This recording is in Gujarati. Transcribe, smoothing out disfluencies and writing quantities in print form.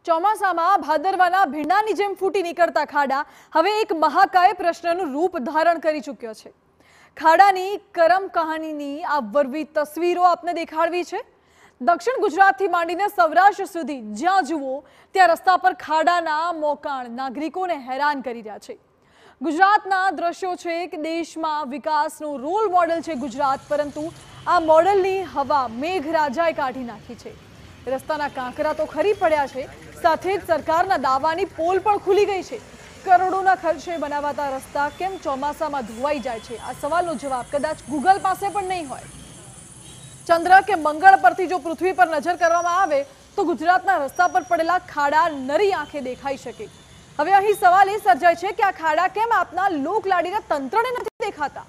ચોમાસામાં ભાદરવાના ભીંડાની જેમ ફૂટી નીકળતા ખાડા હવે એક મહાકાય પ્રશ્નનું રૂપ ધારણ કરી ચૂક્યો છે। ખાડાની કરમ કહાનીની આ વરવી તસવીરો આપને દેખાડવી છે। દક્ષિણ ગુજરાતથી માંડીને સૌરાષ્ટ્ર સુધી જ્યાં જુઓ ત્યાં રસ્તા પર ખાડાના મોકાણ નાગરિકોને હેરાન કરી રહ્યા છે। ગુજરાતના દ્રશ્યો છે કે દેશમાં વિકાસનું રોલ મોડેલ છે ગુજરાત, પરંતુ આ મોડેલની હવા મેઘરાજાએ કાઢી નાખી છે। રસ્તાના કાંકરા તો ખરી પડ્યા છે, સાથે જ સરકારના દાવાની પોલ પણ ખુલી ગઈ છે। કરોડોના ખર્ચે બનાવાતા રસ્તા કેમ ચોમાસામાં ધોવાઈ જાય છે? આ સવાલનો જવાબ કદાચ ગૂગલ પાસે પણ નહીં હોય। ચંદ્ર કે મંગળ પરથી જો પૃથ્વી પર નજર કરવામાં આવે તો ગુજરાતના રસ્તા પર પડેલા ખાડા નરી આંખે દેખાઈ શકે। હવે અહીં સવાલ એ સર્જાય છે કે આ ખાડા કેમ આપના લોકલાડીના તંત્રને નથી દેખાતા?